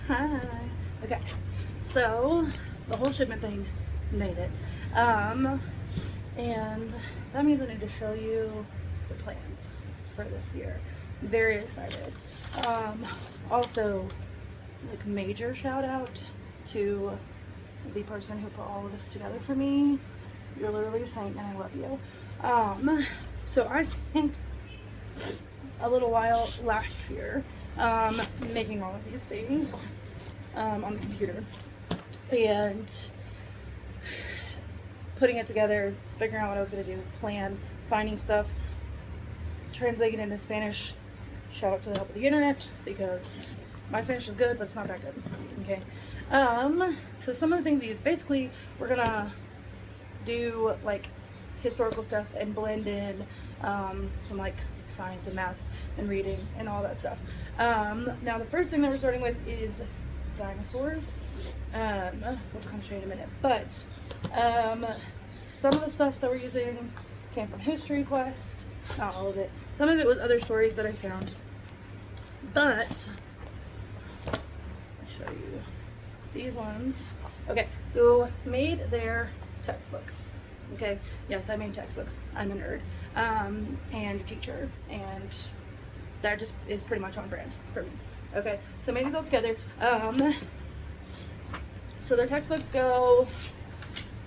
Hi. Okay, so the whole shipment thing made it. And that means I need to show you the plans for this year. Very excited. Also, like, major shout out to the person who put all of this together for me. You're literally a saint and I love you. So I spent a little while last year making all of these things on the computer and putting it together, figuring out what I was going to do, plan, finding stuff, translating it into Spanish. Shout out to the help of the internet, because my Spanish is good, but it's not that good. Okay. So some of the things we use, basically, we're gonna do like historical stuff and blend in some like science and math and reading and all that stuff. Now the first thing that we're starting with is dinosaurs, which I'll kind of show you in a minute. But some of the stuff that we're using came from History Quest. Not all of it. Some of it was other stories that I found. But I'll show you these ones. Okay, so made their textbooks. Okay, yes, I made textbooks. I'm a nerd and a teacher, and that just is pretty much on brand for me. Okay, so I made these all together. So their textbooks go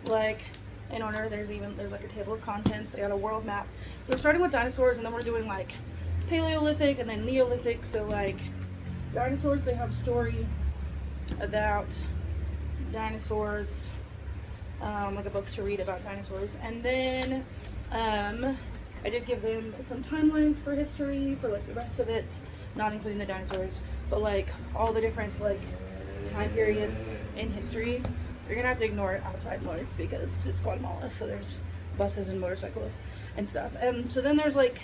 like in order. There's like a table of contents. They got a world map. So we're starting with dinosaurs, and then we're doing like Paleolithic and then Neolithic. So like dinosaurs, they have a story about dinosaurs, like a book to read about dinosaurs. And then I did give them some timelines for history for like the rest of it, not including the dinosaurs, but like all the different like time periods in history. You're gonna have to ignore outside noise because it's Guatemala, so there's buses and motorcycles and stuff. So then there's like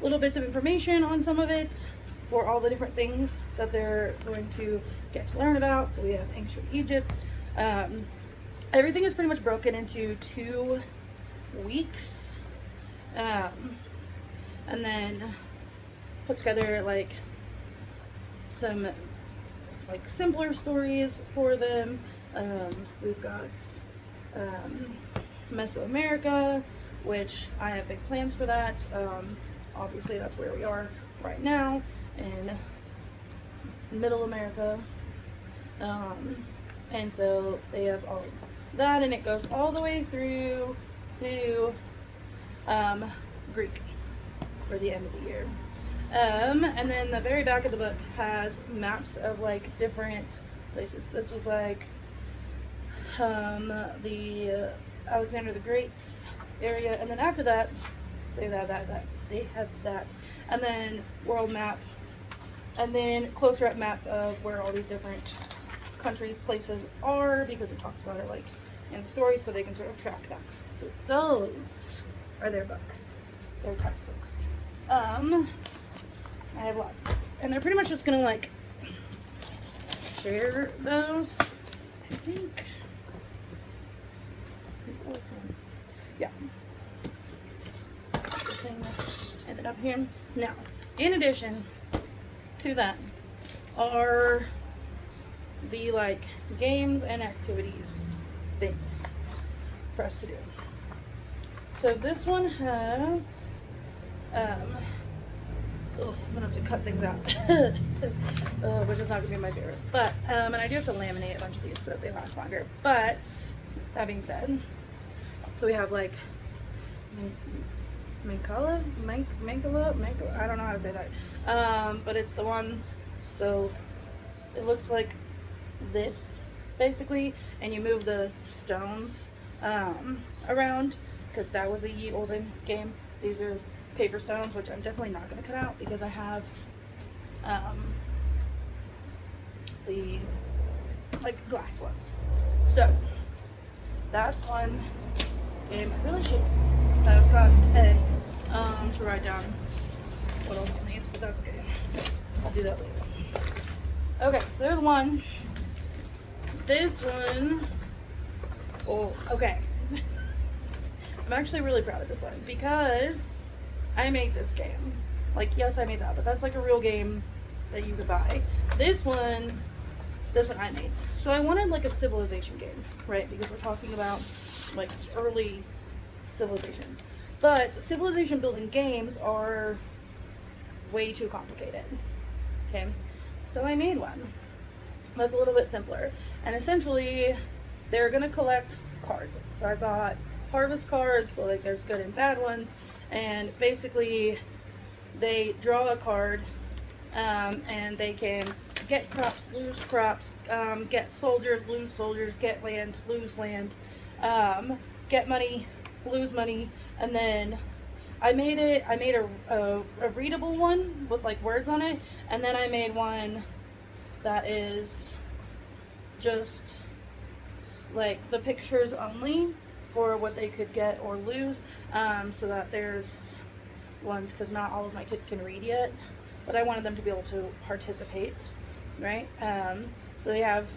little bits of information on some of it for all the different things that they're going to get to learn about. So we have ancient Egypt. Everything is pretty much broken into 2 weeks, and then put together like some like simpler stories for them. We've got Mesoamerica, which I have big plans for that. Obviously that's where we are right now, in Middle America. And so they have all that, and it goes all the way through to Greek for the end of the year. And then the very back of the book has maps of like different places. This was like the Alexander the Great's area, and then after that they have that, and then world map, and then closer up map of where all these different countries, places are, because it talks about it like in the story, so they can sort of track them. So those are their books, their textbooks. I have lots of books, and they're pretty much just gonna like share those, I think. Yeah. Ended up here. Now, in addition to that are the like games and activities things for us to do. So this one has I'm gonna have to cut things out which is not gonna be my favorite, but and I do have to laminate a bunch of these so that they last longer. But that being said, so we have like Mancala, I don't know how to say that, but it's the one, so it looks like this basically, and you move the stones around, because that was a ye olden game. These are paper stones, which I'm definitely not going to cut out because I have the like glass ones. So that's one game. I really should have got a pen to write down what else on these, but that's okay. I'll do that later. Okay, so there's one. This one, oh, okay. I'm actually really proud of this one because I made this game. Like, yes, I made that, but that's like a real game that you could buy. This this one I made. So I wanted like a civilization game, right? Because we're talking about like early civilizations. But civilization building games are way too complicated. Okay, so I made one that's a little bit simpler. And essentially, they're gonna collect cards. So I got harvest cards, so like there's good and bad ones. And basically, they draw a card, and they can get crops, lose crops, get soldiers, lose soldiers, get land, lose land, get money, lose money, and then I made a readable one with like words on it, and then I made one that is just like the pictures only for what they could get or lose, so that there's ones, because not all of my kids can read yet, but I wanted them to be able to participate, right? So they have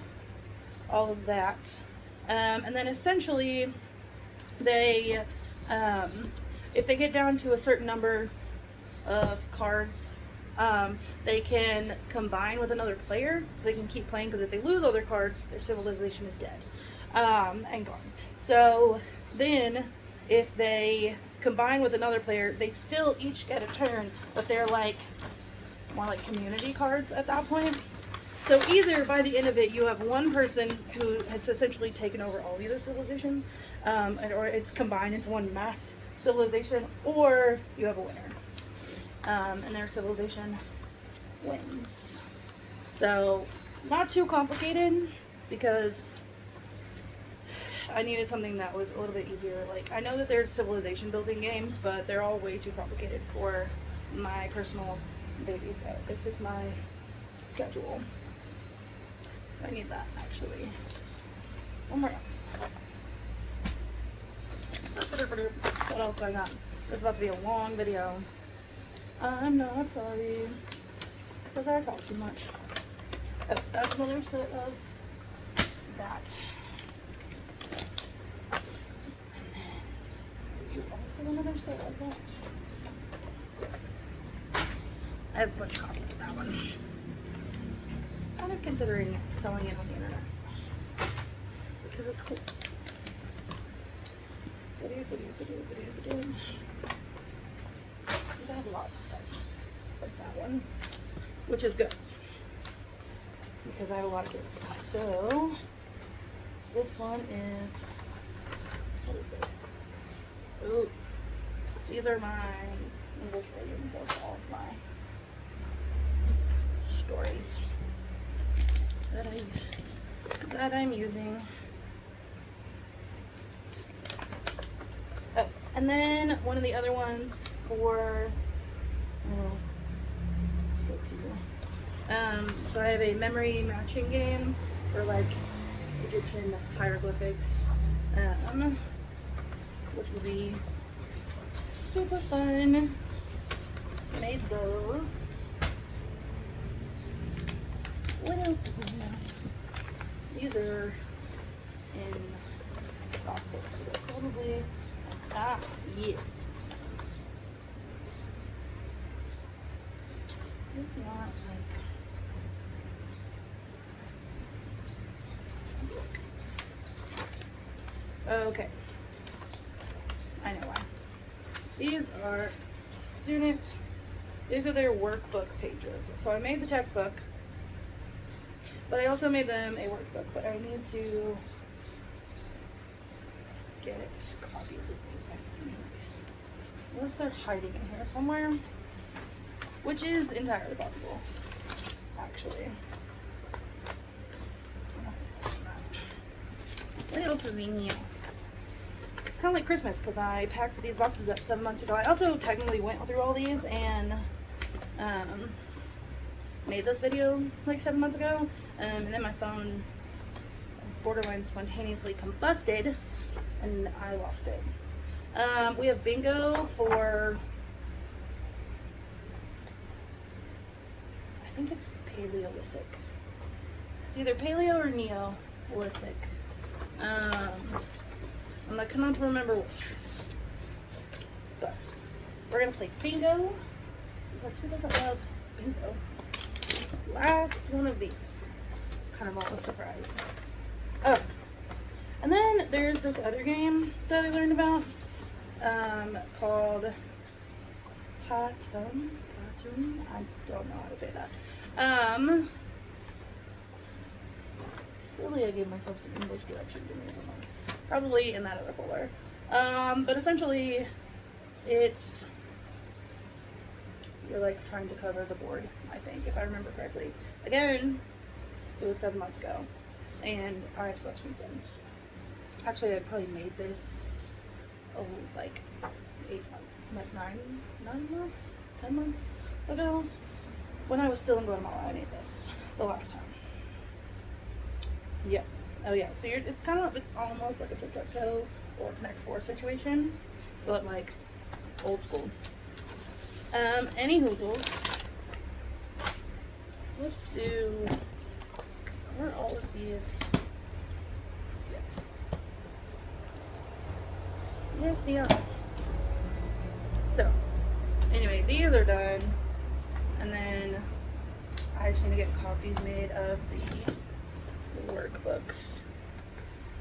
all of that, and then essentially they if they get down to a certain number of cards, they can combine with another player, so they can keep playing, because if they lose all their cards, their civilization is dead, and gone. So then if they combine with another player, they still each get a turn, but they're like more like community cards at that point. So either by the end of it, you have one person who has essentially taken over all the other civilizations, or it's combined into one mass civilization, or you have a winner, and their civilization wins. So not too complicated, because I needed something that was a little bit easier. Like, I know that there's civilization building games, but they're all way too complicated for my personal baby. So this is my schedule. I need that, actually. Somewhere else. What else do I got? This is about to be a long video. I'm not sorry, because I talk too much. Oh, that's another set of that. And then you also another set of that. Yes. I have a bunch of copies of that one. Kind of considering selling it on the internet, because it's cool. I have lots of sets like that one, which is good, because I have a lot of kids. So this one is, what is this? Ooh, these are my English versions of all of my stories that I'm using. Oh, and then one of the other ones for, so I have a memory matching game for like Egyptian hieroglyphics, which will be super fun. Made those. What else is in there? These are in plastic, so they're probably, yes. It's not like, okay, I know why. These are these are their workbook pages. So I made the textbook, but I also made them a workbook, but I need to get copies of these, I think. Unless they're hiding in here somewhere, which is entirely possible, actually. What else is in here? It's kind of like Christmas, because I packed these boxes up 7 months ago. I also technically went through all these and made this video like 7 months ago, and then my phone borderline spontaneously combusted and I lost it. We have bingo for, I think it's Paleolithic. It's either Paleo or Neolithic. I cannot remember which. But we're gonna play bingo, because who doesn't love bingo? Last one of these. kind of all a surprise. Oh, and then there's this other game that I learned about called Patum. I don't know how to say that. Surely I gave myself some English directions in here somewhere. Probably in that other folder. But essentially, it's, you're like trying to cover the board, I think, if I remember correctly. Again, it was 7 months ago, and I've slept since then. Actually, I probably made this, like 9 months, 10 months ago. When I was still in Guatemala, I made this the last time. Yeah. Oh yeah. So it's almost like a tic-tac-toe or Connect Four situation, but like old school. Any hoozles. Let's do. Are all of these? Yes. Yes, they are. So, anyway, these are done, and then I just need to get copies made of the workbooks,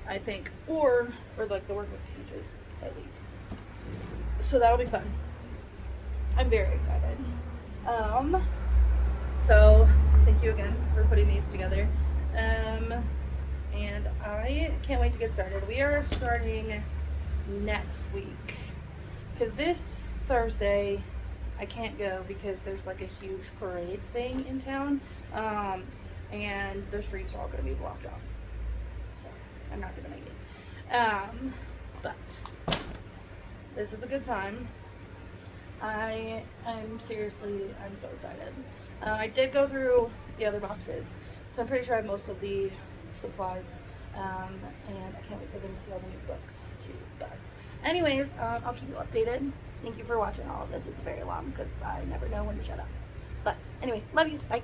I think, or like the workbook pages at least. So that'll be fun. I'm very excited. So thank you again for putting these together. And I can't wait to get started. We are starting next week because this Thursday I can't go because there's like a huge parade thing in town. And the streets are all going to be blocked off. So, I'm not going to make it. But, this is a good time. I'm so excited. I did go through the other boxes, so I'm pretty sure I have most of the supplies. And I can't wait for them to see all the new books, too. But, anyways, I'll keep you updated. Thank you for watching all of this. It's very long, because I never know when to shut up. But, anyway, love you. Bye.